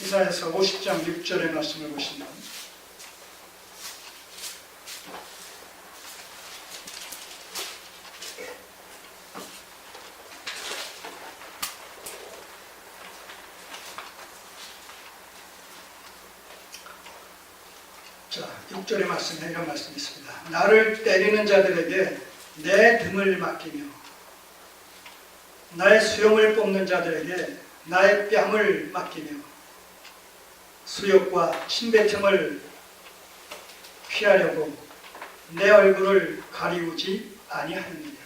이사야서 50장 6절의 말씀을 보시면 자, 6절의 말씀에 이런 말씀이 있습니다. 나를 때리는 자들에게 내 등을 맡기며 나의 수염을 뽑는 자들에게 나의 뺨을 맡기며 수욕과 침뱉음을 피하려고 내 얼굴을 가리우지 아니하느니라.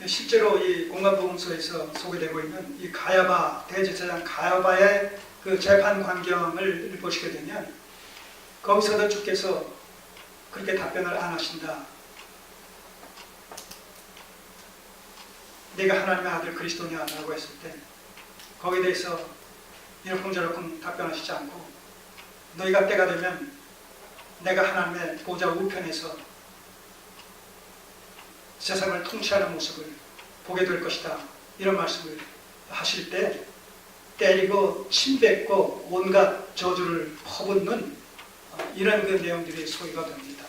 실제로 이 공관복음서에서 소개되고 있는 이 가야바 대제사장 가야바의 그 재판 광경을 보시게 되면 거기서도 주께서 그렇게 답변을 안 하신다. 내가 하나님의 아들 그리스도냐 라고 했을 때 거기에 대해서 이러쿵저러쿵 답변하시지 않고 너희가 때가 되면 내가 하나님의 보좌 우편에서 세상을 통치하는 모습을 보게 될 것이다. 이런 말씀을 하실 때 때리고 침뱉고 온갖 저주를 퍼붓는 이런 그 내용들이 소개가 됩니다.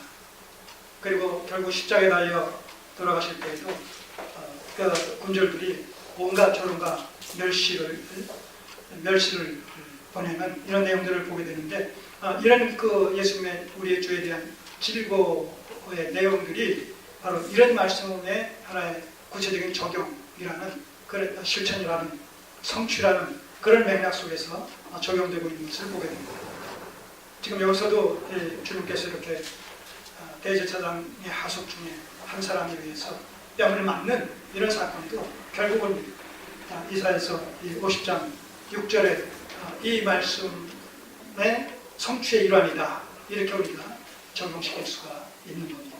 그리고 결국 십자가에 달려 돌아가실 때에도 그 군졸들이 온갖 조롱과 멸시를 보내는 이런 내용들을 보게 되는데 이런 그 예수님의 우리의 주에 대한 질고의 내용들이 바로 이런 말씀의 하나의 구체적인 적용이라는 그런 실천이라는 성취라는 그런 맥락 속에서 적용되고 있는 것을 보게 됩니다. 지금 여기서도 주님께서 이렇게 대제사장의 하속 중에 한 사람에 의해서 뺨을 맞는 이런 사건도 결국은 이사야서 50장 6절에 이 말씀의 성취의 일환이다. 이렇게 우리가 적용시킬 수가 있는 겁니다.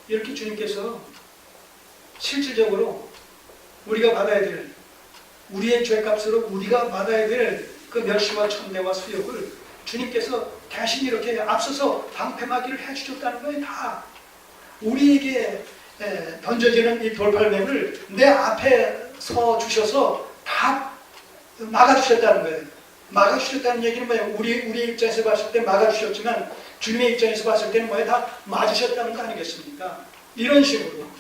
이렇게 주님께서 실질적으로 우리가 받아야 될 우리의 죄값으로 우리가 받아야 될 그 멸시와 천대와 수욕을 주님께서 대신 이렇게 앞서서 방패막이를 해주셨다는 거예요. 다 우리에게 던져지는 이 돌팔매를 내 앞에 서 주셔서 다 막아주셨다는 거예요. 막아주셨다는 얘기는 뭐예요? 우리 입장에서 봤을 때 막아주셨지만 주님의 입장에서 봤을 때는 뭐예요? 다 맞으셨다는 거 아니겠습니까? 이런 식으로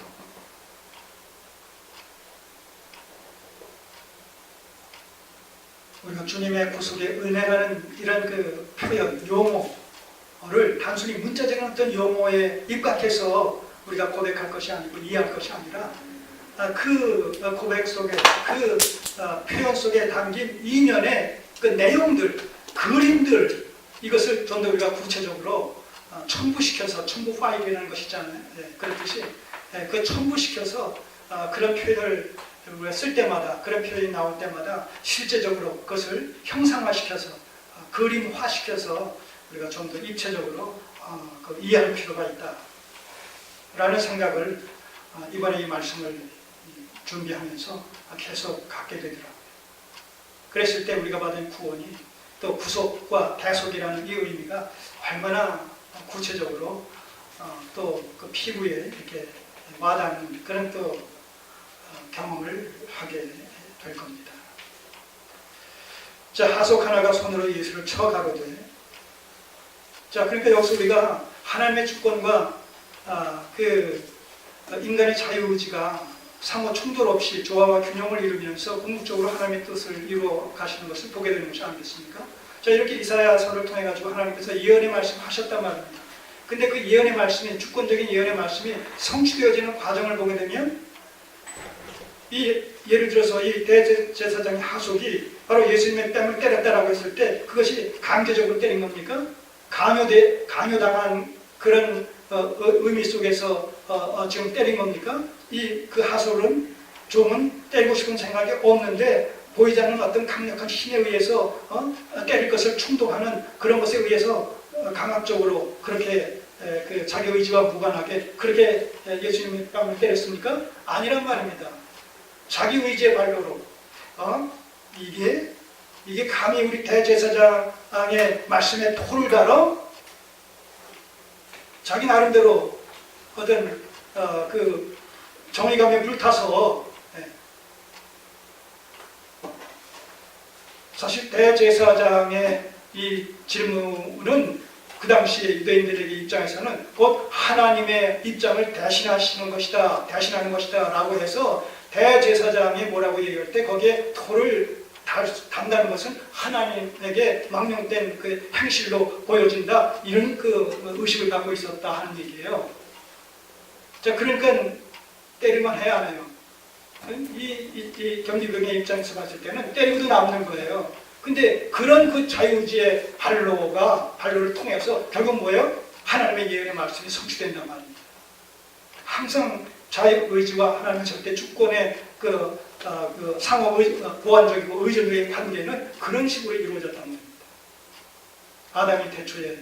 우리가 주님의 구속의 은혜라는 이런 그 표현, 용어를 단순히 문자적인 어떤 용어에 입각해서 우리가 고백할 것이 아니고 이해할 것이 아니라 그 고백 속에 그 표현 속에 담긴 이면의 그 내용들, 그림들 이것을 좀 더 우리가 구체적으로 첨부시켜서 첨부 파일이라는 것이잖아요. 그렇듯이 그 첨부시켜서 그런 표현을 우리가 쓸 때마다 그런 표현이 나올 때마다 실제적으로 그것을 형상화시켜서 그림화시켜서 우리가 좀 더 입체적으로 이해할 필요가 있다 라는 생각을 이번에 이 말씀을 준비하면서 계속 갖게 되더라고요. 그랬을 때 우리가 받은 구원이 또 구속과 대속이라는 이 의미가 얼마나 구체적으로 또 그 피부에 이렇게 와닿는 그런 또 경험을 하게 될 겁니다. 자, 하속 하나가 손으로 예수를 쳐가로되. 자, 그러니까 여기서 우리가 하나님의 주권과 그 인간의 자유의지가 상호 충돌 없이 조화와 균형을 이루면서 궁극적으로 하나님의 뜻을 이루어 가시는 것을 보게 되는 것이 아니겠습니까? 자, 이렇게 이사야서를 통해 가지고 하나님께서 예언의 말씀을 하셨단 말입니다. 근데 그 예언의 말씀이 주권적인 예언의 말씀이 성취되어지는 과정을 보게 되면 예를 들어서 이 대제사장의 하속이 바로 예수님의 뺨을 때렸다라고 했을 때 그것이 강제적으로 때린 겁니까? 강요당한 그런 의미 속에서 지금 때린 겁니까? 그 하속은 좀은 때리고 싶은 생각이 없는데 보이지 않는 어떤 강력한 힘에 의해서 때릴 것을 충동하는 그런 것에 의해서 강압적으로 그렇게 그 자기 의지와 무관하게 그렇게 예수님의 뺨을 때렸습니까? 아니란 말입니다. 자기 의지의 발로로 이게 감히 우리 대제사장의 말씀에 돌을 달아 자기 나름대로 어떤 그 정의감에 불타서 사실 대제사장의 이 질문은 그 당시에 유대인들에게 입장에서는 곧 하나님의 입장을 대신하시는 것이다, 대신하는 것이다 라고 해서 대제사장이 뭐라고 얘기할 때 거기에 토를 단다는 것은 하나님에게 망명된 그 행실로 보여진다, 이런 그 의식을 갖고 있었다 하는 얘기예요. 자, 그러니까 때리만 해야 하네요. 이 경비병의 입장에서 봤을 때는 때리고도 남는 거예요. 근데 그런 그 자유의지의 발로를 통해서 결국 뭐예요? 하나님의 예언의 말씀이 성취된단 말입니다. 항상 자유의지와 하나님의 절대 주권의 그 상호 보완적이고 의존의 관계는 그런 식으로 이루어졌단 말입니다. 아담이 태초에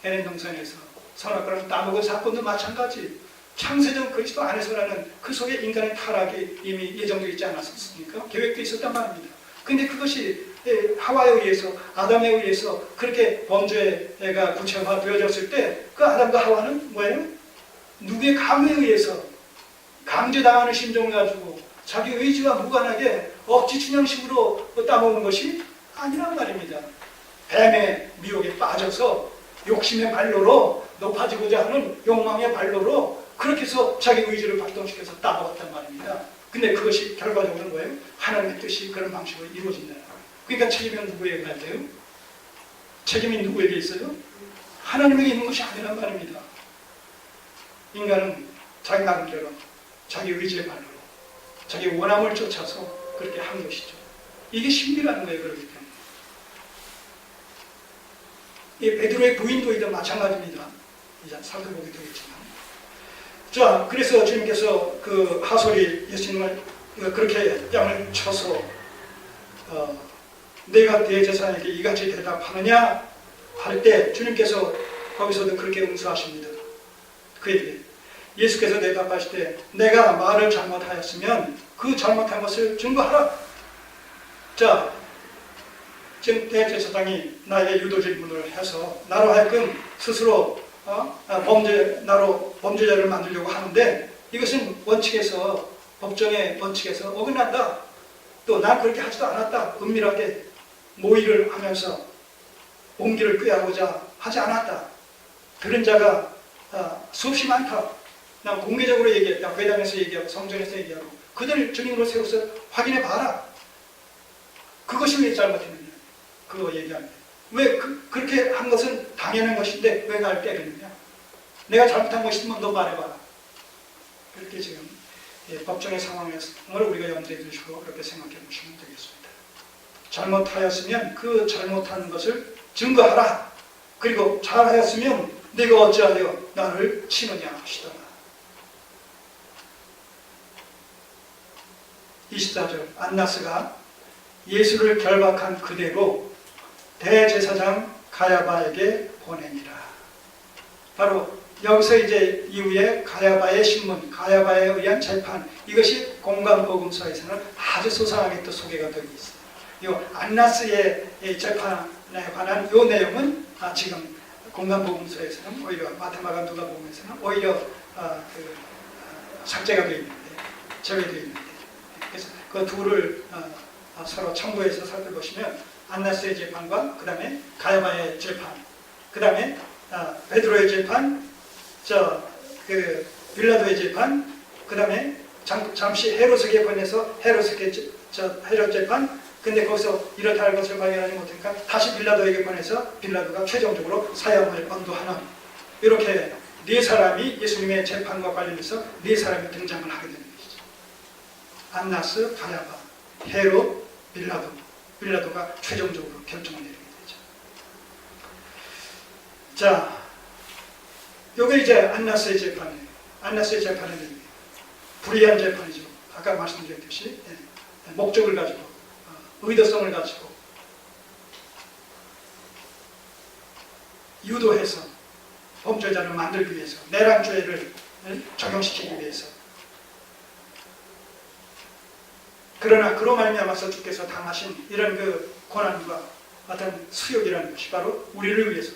에덴 동산에서 선악과를 따먹은 사건도 마찬가지. 창세전 그리스도 안에서라는 그 속에 인간의 타락이 이미 예정되어 있지 않았습니까? 계획도 있었단 말입니다. 근데 그것이 하와에 의해서, 아담에 의해서 그렇게 범죄가 구체화되어졌을 때 그 아담과 하와는 뭐예요? 누구의 강요에 의해서 강제당하는 심정을 가지고 자기 의지와 무관하게 억지춘향식으로 따먹은 것이 아니란 말입니다. 뱀의 미혹에 빠져서 욕심의 발로로, 높아지고자 하는 욕망의 발로로 그렇게 해서 자기 의지를 발동시켜서 따먹었단 말입니다. 근데 그것이 결과적으로 뭐예요? 하나님의 뜻이 그런 방식으로 이루어진다는 거예요. 그러니까 책임은 누구에게 가야 돼요? 책임이 누구에게 있어요? 하나님에게 있는 것이 아니란 말입니다. 인간은 자기 나름대로 자기 의지의 발로 자기 원함을 쫓아서 그렇게 한 것이죠. 이게 신비라는 거예요. 그렇기 때문에 이 베드로의 부인도 이도 마찬가지입니다. 이제 살펴보게 되겠지만, 자, 그래서 주님께서 그 하솔이 예수님을 그렇게 뺨을 쳐서 내가 대제사장에게 이같이 대답하느냐 할 때 주님께서 거기서도 그렇게 응수하십니다. 그에게 예수께서 대답하실 때 내가 말을 잘못하였으면 그 잘못한 것을 증거하라. 자, 지금 대제사장이 나에게 유도 질문을 해서 나로 하여금 스스로 나로 범죄자를 만들려고 하는데 이것은 원칙에서, 법정의 원칙에서 어긋난다. 또 난 그렇게 하지도 않았다. 은밀하게 모의를 하면서 옹기를 꾀하고자 하지 않았다. 그런 자가 수없이 많다. 난 공개적으로 얘기했다. 회당에서 얘기하고 성전에서 얘기하고 그들 증인으로 세워서 확인해 봐라. 그것이 왜 잘못했느냐. 그거 얘기하는데 왜 그렇게 한 것은 당연한 것인데 왜 날 때리느냐. 내가 잘못한 것이 있으면 너 말해봐라. 그렇게 지금 법정의 상황을 우리가 염두에 두시고 그렇게 생각해 보시면 되겠습니다. 잘못하였으면 그 잘못한 것을 증거하라. 그리고 잘하였으면 네가 어찌하여 나를 치느냐 하시더라. 24절 안나스가 예수를 결박한 그대로 대제사장 가야바에게 보내니라. 바로 여기서 이제 이후에 가야바의 신문, 가야바에 의한 재판, 이것이 공관복음서에서는 아주 소상하게 또 소개가 되고 있어요. 이 안나스의 재판에 관한 이 내용은 지금 공관복음서에서는 오히려 마태마가 누가복음에서는 오히려 삭제가 되어 있는데, 제외되어 있는데, 그래서 그 둘을 서로 첨부해서 살펴보시면 안나스의 재판과 그 다음에 가야바의 재판, 그 다음에 베드로의 재판, 빌라도의 재판, 그 다음에 잠시 헤롯에게 보내서 헤롯 재판, 근데 거기서 이렇다 할 것을 발견하지 못하니까 다시 빌라도에게 보내서 빌라도가 최종적으로 사형을 언도하는, 이렇게 네 사람이 예수님의 재판과 관련해서 네 사람이 등장을 하게 되는 것이죠. 안나스, 가야바, 헤롯, 빌라도가 최종적으로 결정을 내리게 되죠. 자, 요게 이제 안나스의 재판이에요. 안나스의 재판은 불의한 재판이죠. 아까 말씀드렸듯이 목적을 가지고, 의도성을 가지고 유도해서 범죄자를 만들기 위해서, 내란죄를 적용시키기 위해서. 그러나 그로 말미암아서 주께서 당하신 이런 그 고난과 어떤 수욕이라는 것이 바로 우리를 위해서.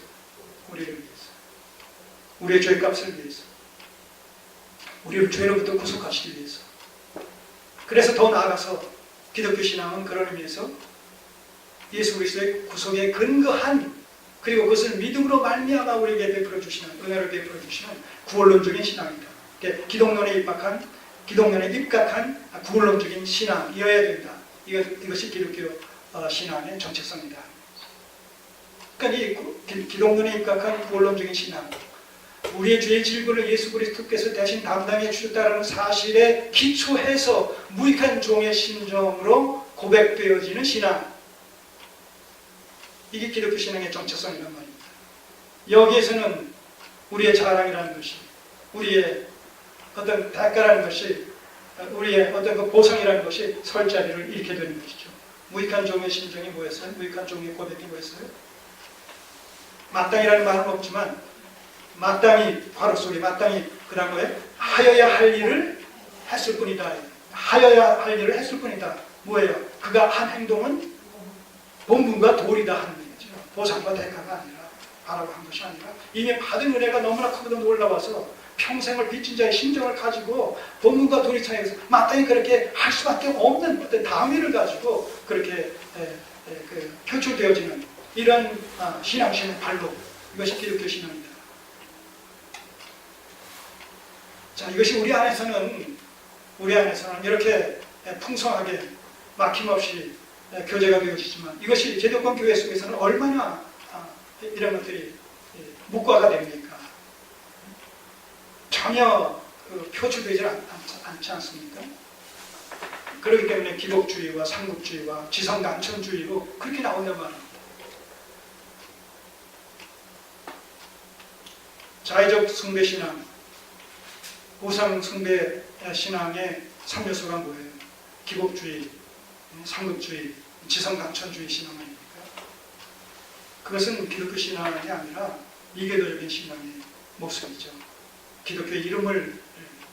우리의 죄 값을 위해서, 우리를 죄로부터 구속하시기 위해서. 그래서 더 나아가서 기독교 신앙은 그런 의미에서 예수 그리스도의 구속에 근거한, 그리고 그것을 믿음으로 말미암아 우리에게 베풀어 주시는, 은혜를 베풀어 주시는 구원론적인 신앙이다. 기독론에 입각한 구원론적인 신앙이어야 된다. 이것이 기독교 신앙의 정체성이다. 그러니까 이 기독론에 입각한 구원론적인 신앙, 우리의 죄의 질문을 예수 그리스도께서 대신 담당해 주셨다는 사실에 기초해서 무익한 종의 심정으로 고백되어지는 신앙, 이게 기독교 신앙의 정체성이란 말입니다. 여기에서는 우리의 자랑이라는 것이, 우리의 어떤 대가라는 것이, 우리의 어떤 그 보상이라는 것이 설 자리를 잃게 되는 것이죠. 무익한 종의 심정이 뭐였어요? 무익한 종의 고백이 뭐였어요? 마땅이라는 말은 없지만 마땅히, 바로 속에 마땅히 그 다음에 하여야 할 일을 했을 뿐이다. 하여야 할 일을 했을 뿐이다. 뭐예요? 그가 한 행동은 본분과 도리다 하는 얘기죠. 보상과 대가가 아니라, 바라고 한 것이 아니라, 이미 받은 은혜가 너무나 크고 놀라워서 평생을 빚진 자의 심정을 가지고 본분과 도리 차이에서 마땅히 그렇게 할 수밖에 없는 어떤 당위를 가지고 그렇게 표출되어지는 이런 신앙심의 발로, 이것이 기독교 신앙입니다. 자, 이것이 우리 안에서는 이렇게 풍성하게 막힘없이 교제가 되어지지만, 이것이 제도권 교회 속에서는 얼마나 이런 것들이 묵과가 됩니까? 전혀 표출되지 않지 않습니까? 그렇기 때문에 기복주의와 상급주의와 지성난천주의로 그렇게 나온단 말입니다. 자의적 숭배신앙, 우상 숭배 신앙의 3요소가 뭐예요? 기복주의, 상급주의, 지성난천주의 신앙 아닙니까? 그것은 기독교 신앙이 아니라 이계도적인 신앙의 모습이죠. 기독교의 이름을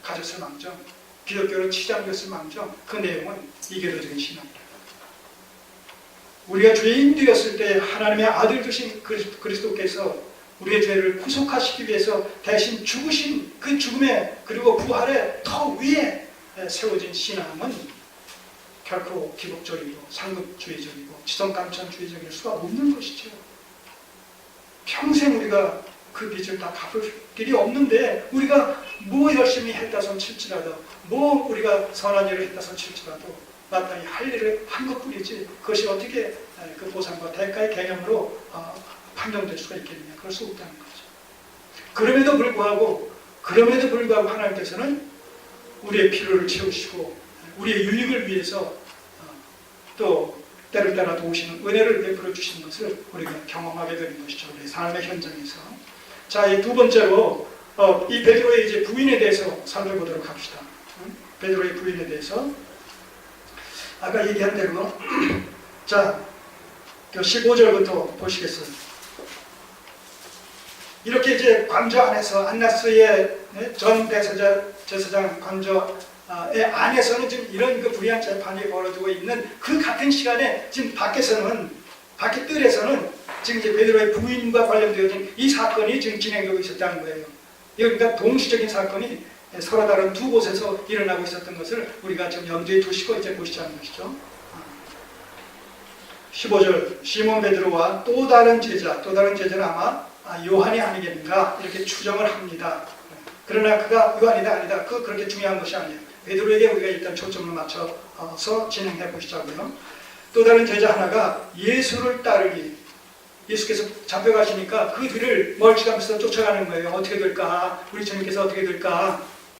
가졌을 망정, 기독교를 치장했을 망정, 그 내용은 이계도적인 신앙입니다. 우리가 죄인 되었을 때 하나님의 아들 되신 그리스도께서 우리의 죄를 구속하시기 위해서 대신 죽으신 그 죽음에, 그리고 부활의 더 위에 세워진 신앙은 결코 기복적이고 상급주의적이고 지성간천주의적일 수가 없는 것이죠. 평생 우리가 그 빚을 다 갚을 길이 없는데, 우리가 뭐 열심히 했다손 칠지라도, 뭐 우리가 선한 일을 했다손 칠지라도 마땅히 할 일을 한 것뿐이지, 그것이 어떻게 그 보상과 대가의 개념으로 판정될 수가 있겠느냐? 그럴 수 없다는 거죠. 그럼에도 불구하고 하나님께서는 우리의 필요를 채우시고 우리의 유익을 위해서 또 때를 따라 도우시는 은혜를 베풀어 주시는 것을 우리가 경험하게 되는 것이죠. 우리 삶의 현장에서. 자, 이 두 번째로 이 베드로의 이제 부인에 대해서 살펴보도록 합시다. 베드로의 부인에 대해서 아까 얘기한 대로 자, 15절부터 보시겠어요. 이렇게 이제 관저 안에서 안나스의 전 제사장 관저의 안에서는 지금 이런 그 불의한 재판이 벌어지고 있는 그 같은 시간에 지금 밖에 뜰에서는 지금 이제 베드로의 부인과 관련되어진 이 사건이 지금 진행되고 있었다는 거예요. 그러니까 동시적인 사건이 서로 다른 두 곳에서 일어나고 있었던 것을 우리가 지금 염두에 두시고 이제 보시자는 것이죠. 15절, 시몬 베드로와 또 다른 제자는 아마 요한이 아니겠는가 이렇게 추정을 합니다. 그러나 그가 요한이다 아니다, 그렇게 중요한 것이 아니에요. 베드로에게 우리가 일단 초점을 맞춰서 진행해 보시자고요. 또 다른 제자 하나가 예수를 따르기, 예수께서 잡혀가시니까 그 뒤를 멀찌감치 쫓아가는 거예요. 어떻게 될까? 우리 주님께서 어떻게 될까?